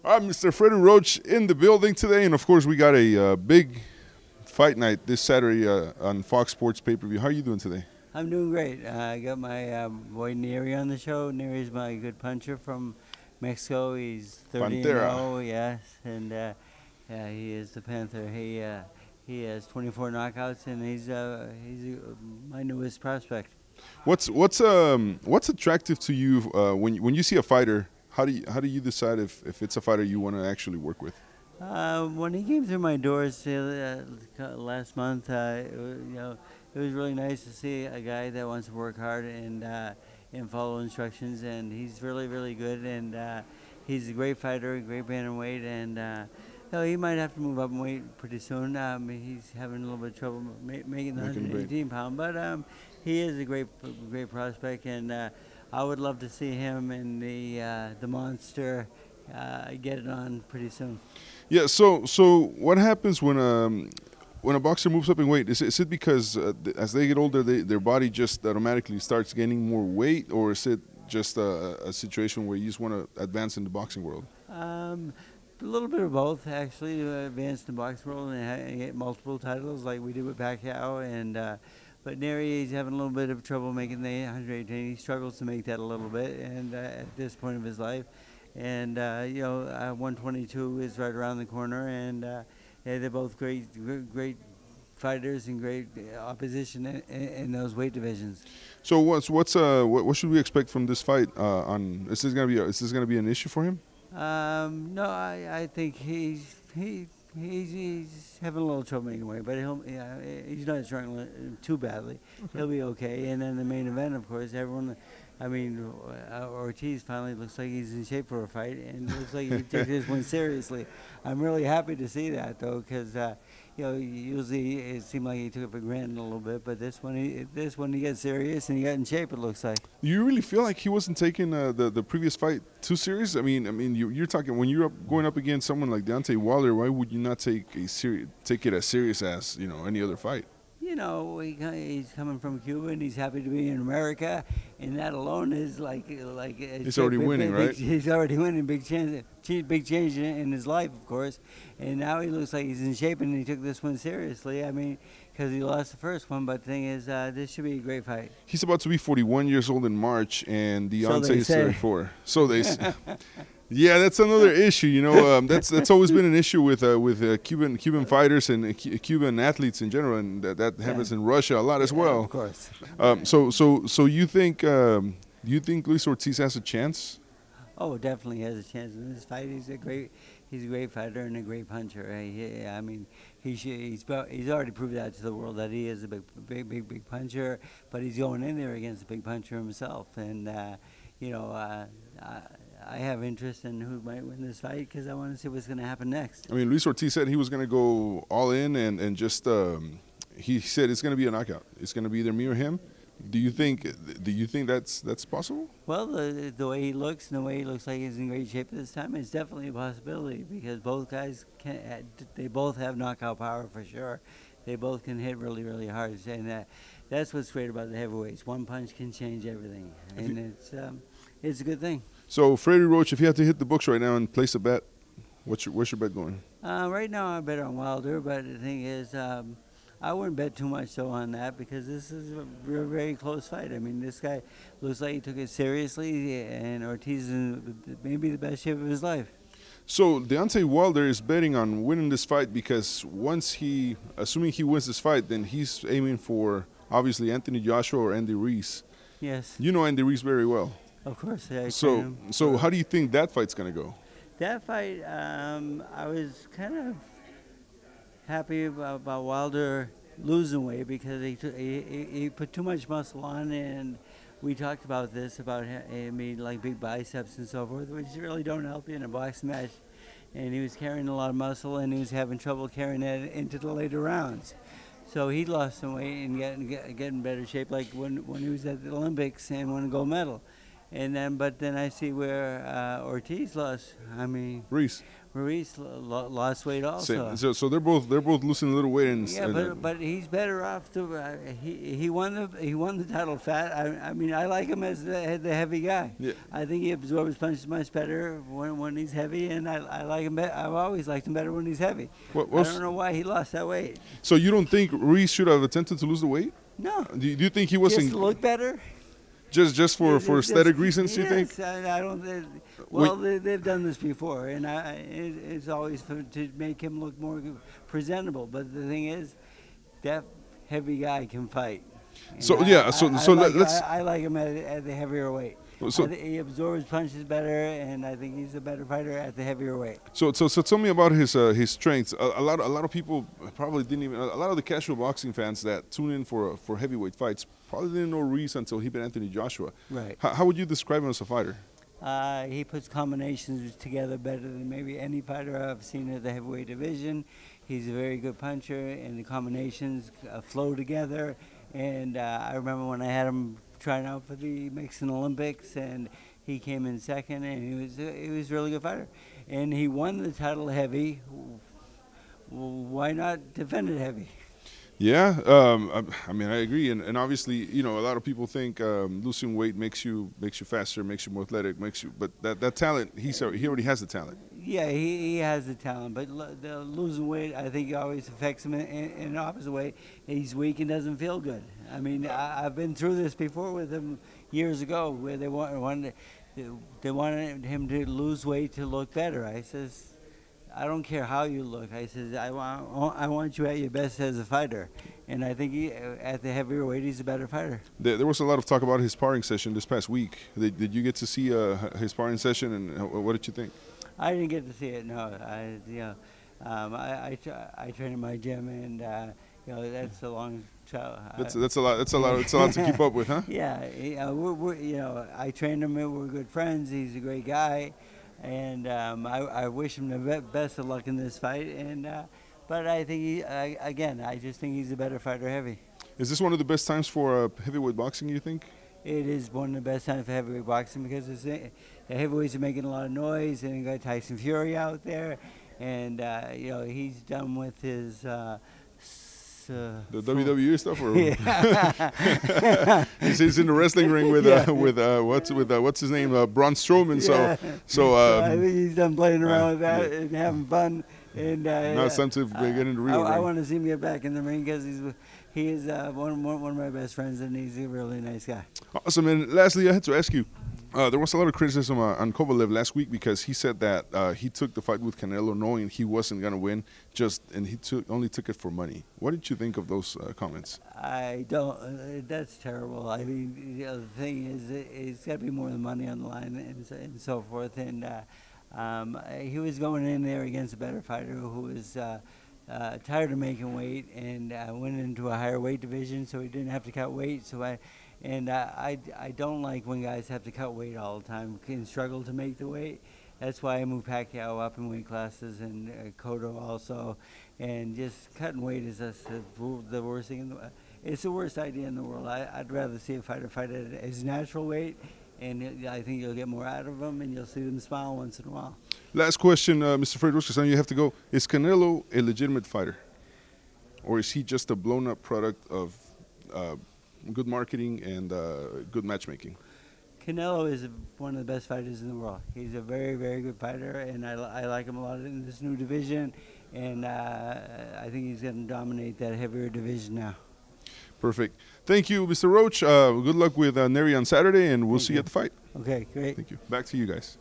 All right, Mr. Freddie Roach in the building today, and of course we got a big fight night this Saturday on Fox Sports pay-per-view. How are you doing today? I'm doing great. I got my boy Nery on the show. Nery's my good puncher from Mexico. He's 30-0, yes, and yeah, he is the Panther. He has 24 knockouts, and he's my newest prospect. What's attractive to you when you see a fighter? How do you decide if it's a fighter you want to actually work with? When he came through my doors last month, it was really nice to see a guy that wants to work hard and follow instructions, and he's really, really good, and he's a great fighter, a great bantamweight, and he might have to move up in weight pretty soon. He's having a little bit of trouble making the 118-pound, but he is a great prospect, and I would love to see him and the monster get it on pretty soon. Yeah. So what happens when a boxer moves up in weight? Is it because as they get older, their body just automatically starts gaining more weight, or is it just a situation where you just want to advance in the boxing world? A little bit of both, actually. Advance in the boxing world and get multiple titles like we did with Pacquiao, and. But Nery, he's having a little bit of trouble making the 118. He struggles to make that a little bit, and at this point of his life, and 122 is right around the corner, and they're both great fighters and great opposition in those weight divisions. So what should we expect from this fight? Is this gonna be an issue for him? No, I think he's having a little trouble making weight, but he's not struggling too badly. Okay. He'll be okay. And then the main event, of course, Ortiz finally looks like he's in shape for a fight, and it looks like he takes this one seriously. I'm really happy to see that, though, because usually it seemed like he took it for granted a little bit, but this one he got serious and he got in shape. It looks like. Do you really feel like he wasn't taking the previous fight too serious? I mean, you're talking when you're going up against someone like Deontay Wilder. Why would you not take it as serious as any other fight? He's coming from Cuba and he's happy to be in America, and that alone is like he's already winning, right? He's already winning, big change in his life, of course, and now he looks like he's in shape, and he took this one seriously. I mean, because he lost the first one, but the thing is, this should be a great fight. He's about to be 41 years old in March, and Deontay is 34. So they say. Yeah, that's another issue. That's always been an issue with Cuban fighters and Cuban athletes in general, and that happens in Russia a lot as well. Of course. So you think Luis Ortiz has a chance? Oh, definitely has a chance in this fight. He's a great fighter and a great puncher. I mean, he's already proved that to the world that he is a big puncher. But he's going in there against a big puncher himself, and I have interest in who might win this fight because I want to see what's going to happen next. I mean, Luis Ortiz said he was going to go all in and just he said it's going to be a knockout. It's going to be either me or him. Do you think that's possible? Well, the way he looks and the way he looks like he's in great shape at this time, it's definitely a possibility because both guys they both have knockout power for sure. They both can hit really, really hard, and that's what's great about the heavyweights. One punch can change everything, and it's a good thing. So, Freddie Roach, if you had to hit the books right now and place a bet, where's your bet going? Right now, I bet on Wilder, but the thing is, I wouldn't bet too much so on that because this is a very, very close fight. I mean, this guy looks like he took it seriously, and Ortiz is in maybe the best shape of his life. So Deontay Wilder is betting on winning this fight because assuming he wins this fight, then he's aiming for obviously Anthony Joshua or Andy Ruiz. Yes. You know Andy Ruiz very well. Of course. Yeah, so how do you think that fight's gonna go? That fight, I was kind of happy about Wilder losing weight because he put too much muscle on, and we talked about this about him like big biceps and so forth, which really don't help you in a boxing match. And he was carrying a lot of muscle, and he was having trouble carrying that into the later rounds. So he lost some weight and getting better shape, like when he was at the Olympics and won a gold medal. But then I see where Ortiz lost. I mean, Ruiz lost weight also. So they're both losing a little weight. Yeah, but he's better off to. He won the title fat. I mean, I like him as the heavy guy. Yeah. I think he absorbs punches much better when he's heavy, and I like him. I've always liked him better when he's heavy. I don't know why he lost that weight. So you don't think Ruiz should have attempted to lose the weight? No. Do you think he wasn't? Just to look better. Just for aesthetic reasons, you think? I don't. Well, they've done this before, and it's always to make him look more presentable. But the thing is, that heavy guy can fight. So I like him at the heavier weight. So he absorbs punches better, and I think he's a better fighter at the heavier weight. So tell me about his strengths. A lot of people probably didn't even. A lot of the casual boxing fans that tune in for heavyweight fights probably didn't know Ruiz until he beat Anthony Joshua. Right. How would you describe him as a fighter? He puts combinations together better than maybe any fighter I've seen at the heavyweight division. He's a very good puncher, and the combinations flow together. And I remember when I had him trying out for the Mexican Olympics, and he came in second, and he was a really good fighter. And he won the title heavy. Why not defend it heavy? Yeah, I mean, I agree, and obviously, you know, a lot of people think losing weight makes you faster, makes you more athletic, but that talent, he already has the talent. Yeah, he has the talent, but the losing weight, I think, always affects him in the opposite way. He's weak and doesn't feel good. I mean, I've been through this before with him years ago, where they wanted him to lose weight to look better. I says, I don't care how you look. I says, I want you at your best as a fighter. And I think at the heavier weight, he's a better fighter. There was a lot of talk about his sparring session this past week. Did you get to see his sparring session, and what did you think? I didn't get to see it. No, I train in my gym, and that's a long. That's a lot. It's a lot to keep up with, huh? Yeah, we're I trained him. We're good friends. He's a great guy. And I wish him the best of luck in this fight. And but I think I just think he's a better fighter heavy. Is this one of the best times for heavyweight boxing, you think? It is one of the best times for heavyweight boxing because the heavyweights are making a lot of noise, and you got Tyson Fury out there, and he's done with his. The WWE stuff, or he's in the wrestling ring with what's his name, Braun Strowman. So I think he's done playing around with that and having fun. And now it's time to get into real. I want to see him get back in the ring because he is one of my best friends, and he's a really nice guy. Awesome. And lastly, I had to ask you. There was a lot of criticism on Kovalev last week because he said that he took the fight with Canelo knowing he wasn't going to win, and he only took it for money. What did you think of those comments? I don't. That's terrible. I mean, the thing is, it's got to be more than money on the line and so forth. And he was going in there against a better fighter who was tired of making weight and went into a higher weight division, so he didn't have to cut weight. I don't like when guys have to cut weight all the time and struggle to make the weight. That's why I moved Pacquiao up in weight classes, and Cotto also. And just cutting weight is just the worst thing in the world. It's the worst idea in the world. I'd rather see a fighter fight at his natural weight, and I think you'll get more out of them, and you'll see them smile once in a while. Last question, Mr. Freddie, because you have to go. Is Canelo a legitimate fighter, or is he just a blown-up product of good marketing and good matchmaking? Canelo is one of the best fighters in the world. He's a very, very good fighter, and I like him a lot in this new division, and I think he's going to dominate that heavier division now. Perfect. Thank you, Mr. Roach. Good luck with Nery on Saturday, and we'll see you at the fight. Okay, great. Thank you. Back to you guys.